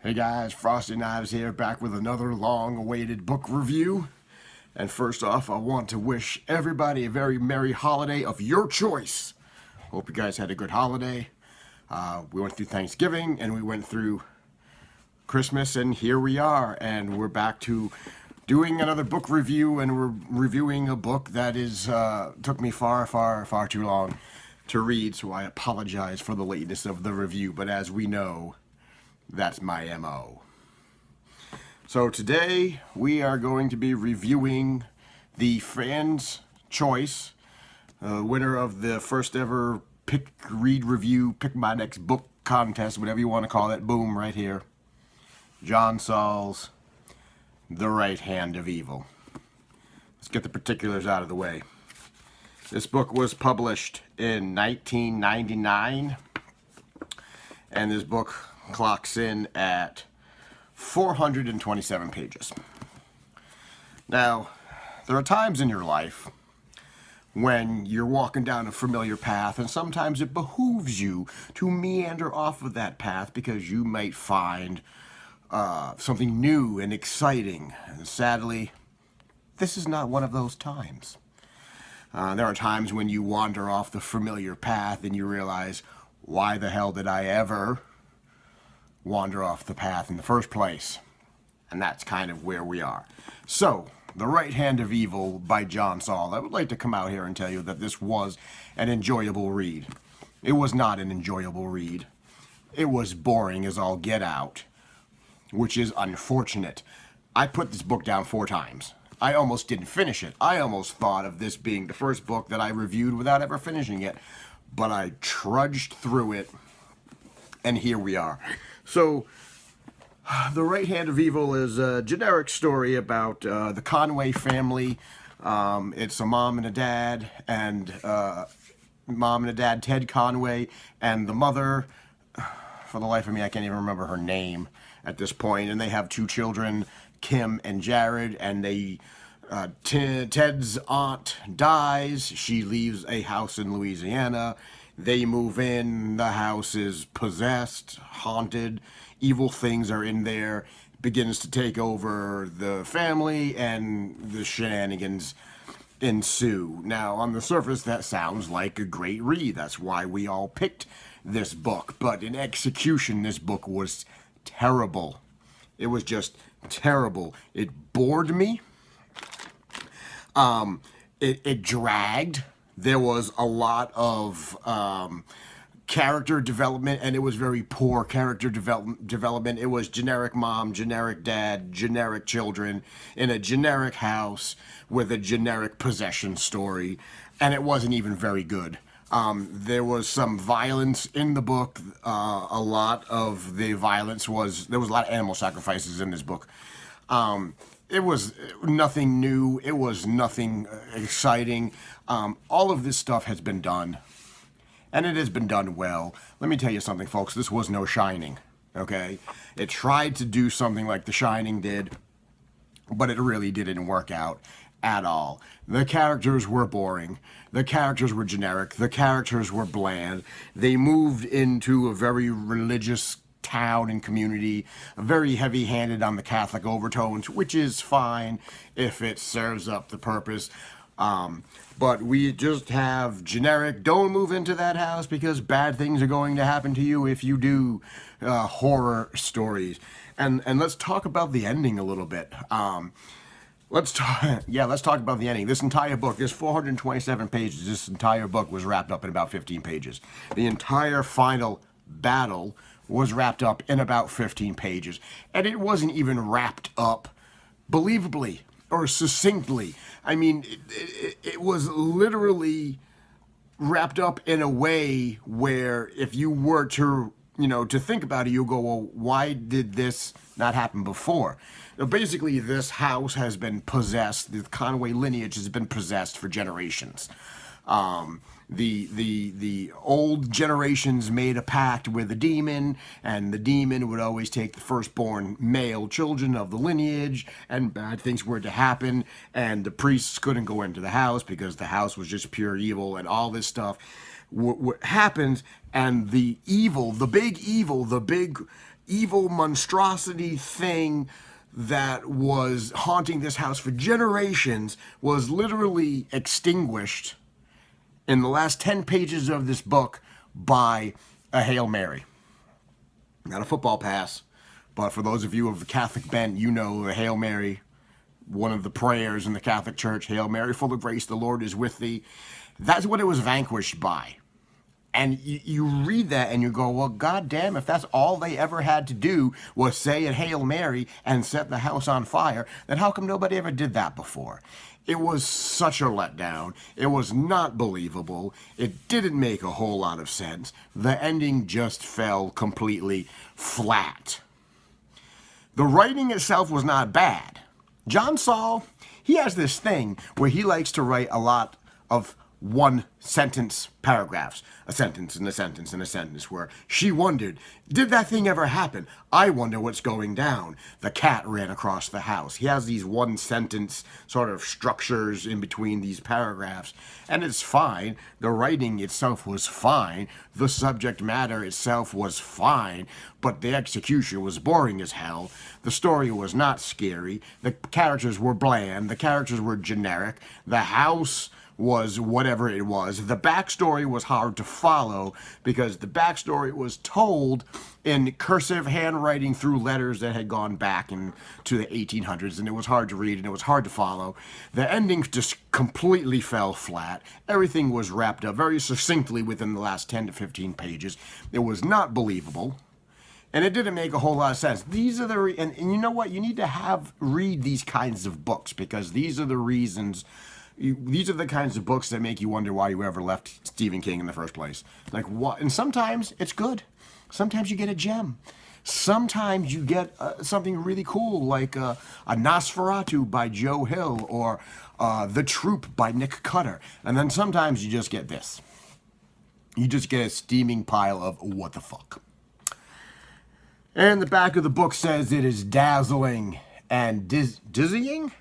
Hey guys, Frosty Knives here, back with another long-awaited book review. And first off, I want to wish everybody a very merry holiday of your choice. Hope you guys had a good holiday. We went through Thanksgiving and we went through Christmas, and here we are. And we're back to doing another book review, and we're reviewing a book that took me far too long to read, so I apologize for the lateness of the review. But as we know, that's my MO. So today we are going to be reviewing the Fans' Choice, winner of the first ever Pick Read Review, Pick My Next Book contest, whatever you want to call it. Boom, right here. John Saul's The Right Hand of Evil. Let's get the particulars out of the way. This book was published in 1999, and this book clocks in at 427 pages. Now, there are times in your life when you're walking down a familiar path, and sometimes it behooves you to meander off of that path because you might find something new and exciting. And sadly, this is not one of those times. There are times when you wander off the familiar path and you realize, why the hell did I ever wander off the path in the first place? And that's kind of where we are. So, The Right Hand of Evil by John Saul. I would like to come out here and tell you that this was an enjoyable read. It was not an enjoyable read. It was boring as all get out, which is unfortunate. I put this book down 4 times. I almost didn't finish it. I almost thought of this being the first book that I reviewed without ever finishing it. But I trudged through it, and here we are. So, The Right Hand of Evil is a generic story about the Conway family. It's a mom and a dad, Ted Conway, and the mother. For the life of me, I can't even remember her name at this point. And they have 2 children, Kim and Jared, and Ted's aunt dies. She leaves a house in Louisiana. They move in. The house is possessed, haunted. Evil things are in there. Begins to take over the family, and the shenanigans ensue. Now, on the surface, that sounds like a great read. That's why we all picked this book. But in execution, this book was terrible. It was just terrible. It bored me. It dragged. There was a lot of character development, and it was very poor character development. It was generic mom, generic dad, generic children in a generic house with a generic possession story, and it wasn't even very good. There was some violence in the book. A lot of the violence there was a lot of animal sacrifices in this book. It was nothing new. It was nothing exciting. All of this stuff has been done, and it has been done well. Let me tell you something, folks. This was no Shining, okay? It tried to do something like The Shining did, but it really didn't work out at all. The characters were boring. The characters were generic. The characters were bland. They moved into a very religious town and community, very heavy-handed on the Catholic overtones, which is fine if it serves up the purpose. But we just have generic, don't move into that house because bad things are going to happen to you if you do, horror stories. And let's talk about the ending a little bit. Let's talk about the ending. This entire book, there's 427 pages. This entire book was wrapped up in about 15 pages. The entire final battle was wrapped up in about 15 pages. And it wasn't even wrapped up believably or succinctly. I mean, it was literally wrapped up in a way where if you were to, to think about it, you go, well, why did this not happen before? Now, basically, this house has been possessed. The Conway lineage has been possessed for generations. The old generations made a pact with a demon, and the demon would always take the firstborn male children of the lineage, and bad things were to happen, and the priests couldn't go into the house because the house was just pure evil, and all this stuff happens, and the big evil monstrosity thing that was haunting this house for generations was literally extinguished in the last 10 pages of this book by a Hail Mary. Not a football pass, but for those of you of the Catholic bent, you know the Hail Mary, one of the prayers in the Catholic Church, Hail Mary, full of grace, the Lord is with thee. That's what it was vanquished by. And you read that and you go, well, goddamn, if that's all they ever had to do was say a Hail Mary and set the house on fire, then how come nobody ever did that before? It was such a letdown. It was not believable. It didn't make a whole lot of sense. The ending just fell completely flat. The writing itself was not bad. John Saul, he has this thing where he likes to write a lot of one sentence paragraphs, a sentence and a sentence and a sentence, where she wondered, did that thing ever happen? I wonder what's going down. The cat ran across the house. He has these one sentence sort of structures in between these paragraphs, and it's fine. The writing itself was fine. The subject matter itself was fine, but the execution was boring as hell. The story was not scary. The characters were bland. The characters were generic. The house was whatever it was. The backstory was hard to follow because the backstory was told in cursive handwriting through letters that had gone back into the 1800s, and it was hard to read and it was hard to follow. The ending just completely fell flat. Everything was wrapped up very succinctly within the last 10 to 15 pages. It was not believable. And it didn't make a whole lot of sense. These are the and you know what? You need to read these kinds of books, because these are the reasons. These are the kinds of books that make you wonder why you ever left Stephen King in the first place. Like what? And sometimes it's good. Sometimes you get a gem. Sometimes you get something really cool, like a Nosferatu by Joe Hill, or The Troop by Nick Cutter. And then sometimes you just get this. You just get a steaming pile of what the fuck. And the back of the book says it is dazzling and dizzying?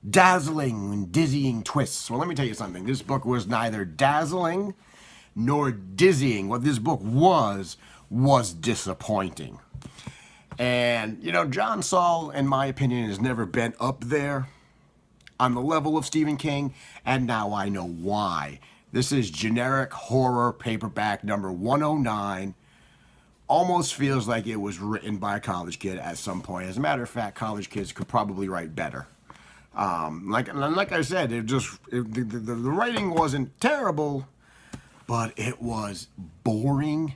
Dazzling and dizzying twists. Well, let me tell you something. This book was neither dazzling nor dizzying. What this book was disappointing. And, you know, John Saul, in my opinion, has never been up there on the level of Stephen King, and now I know why. This is generic horror paperback number 109. Almost feels like it was written by a college kid at some point. As a matter of fact, college kids could probably write better. Like I said, the writing wasn't terrible, but it was boring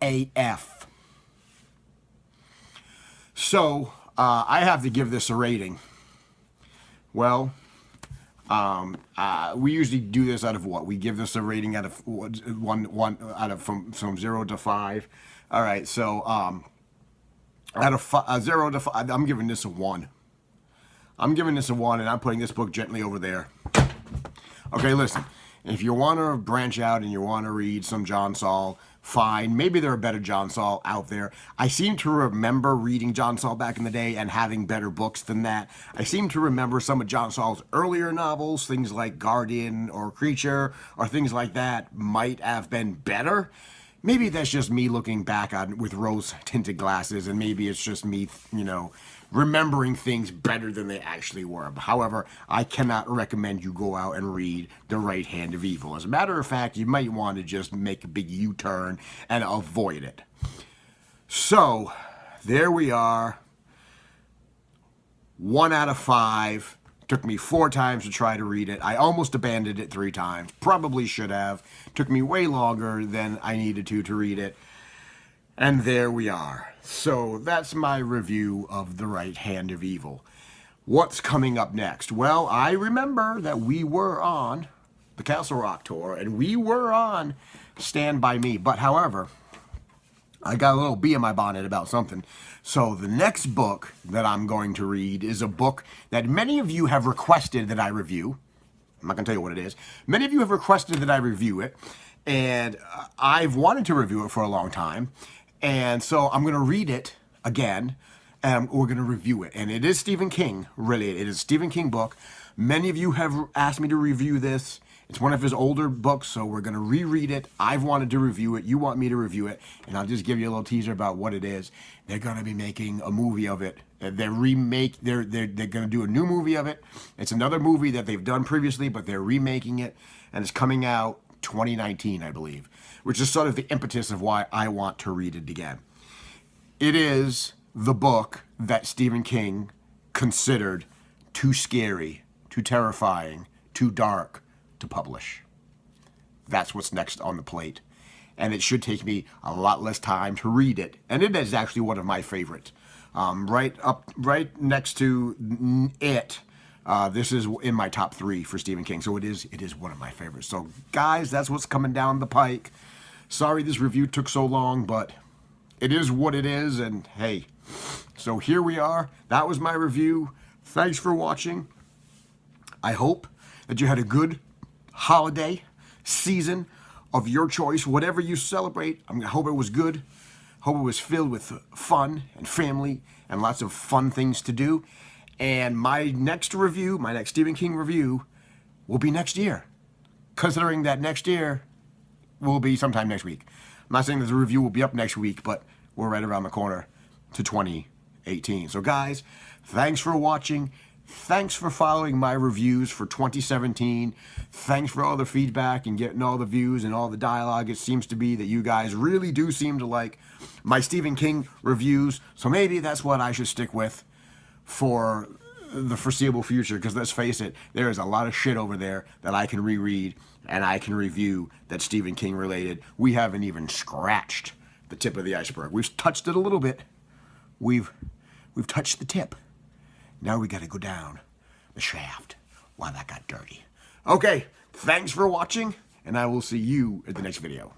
AF. So I have to give this a rating. Well, we usually do this out of what? We give this a rating out of one out of from 0 to 5. All right, so out of 0 to 5, I'm giving this a 1. I'm giving this a 1, and I'm putting this book gently over there. Okay, listen. If you want to branch out and you want to read some John Saul, fine. Maybe there are better John Saul out there. I seem to remember reading John Saul back in the day and having better books than that. I seem to remember some of John Saul's earlier novels, things like Guardian or Creature or things like that, might have been better. Maybe that's just me looking back on with rose-tinted glasses, and maybe it's just me, you know, remembering things better than they actually were. However, I cannot recommend you go out and read The Right Hand of Evil. As a matter of fact, you might want to just make a big U-turn and avoid it. So, there we are. 1 out of 5. Took me 4 times to try to read it. I almost abandoned it 3 times. Probably should have. Took me way longer than I needed to read it. And there we are. So that's my review of The Right Hand of Evil. What's coming up next? Well, I remember that we were on the Castle Rock tour, and we were on Stand By Me. But however, I got a little bee in my bonnet about something. So the next book that I'm going to read is a book that many of you have requested that I review. I'm not going to tell you what it is. Many of you have requested that I review it, and I've wanted to review it for a long time. And so I'm going to read it again, and we're going to review it. And it is Stephen King related. It is a Stephen King book. Many of you have asked me to review this, It's one of his older books, so we're going to reread it. I've wanted to review it. You want me to review it. And I'll just give you a little teaser about what it is. They're going to be making a movie of it. They're going to do a new movie of it. It's another movie that they've done previously, but they're remaking it. And it's coming out 2019, I believe, which is sort of the impetus of why I want to read it again. It is the book that Stephen King considered too scary, too terrifying, too dark to publish. That's what's next on the plate. And it should take me a lot less time to read it. And it is actually one of my favorites. Right next to it, this is in my top 3 for Stephen King. So it is one of my favorites. So guys, that's what's coming down the pike. Sorry this review took so long, but it is what it is. And hey, so here we are. That was my review. Thanks for watching. I hope that you had a good holiday season of your choice, whatever you celebrate. I hope it was good. Hope it was filled with fun and family and lots of fun things to do. And my next review, my next Stephen King review, will be next year. Considering that next year will be sometime next week. I'm not saying that the review will be up next week, but we're right around the corner to 2018. So guys, thanks for watching. Thanks for following my reviews for 2017. Thanks for all the feedback and getting all the views and all the dialogue. It seems to be that you guys really do seem to like my Stephen King reviews. So maybe that's what I should stick with for the foreseeable future. Because let's face it, there is a lot of shit over there that I can reread and I can review that's Stephen King related. We haven't even scratched the tip of the iceberg. We've touched it a little bit. We've touched the tip. Now we got to go down the shaft. Wow, that got dirty. Okay, thanks for watching, and I will see you in the next video.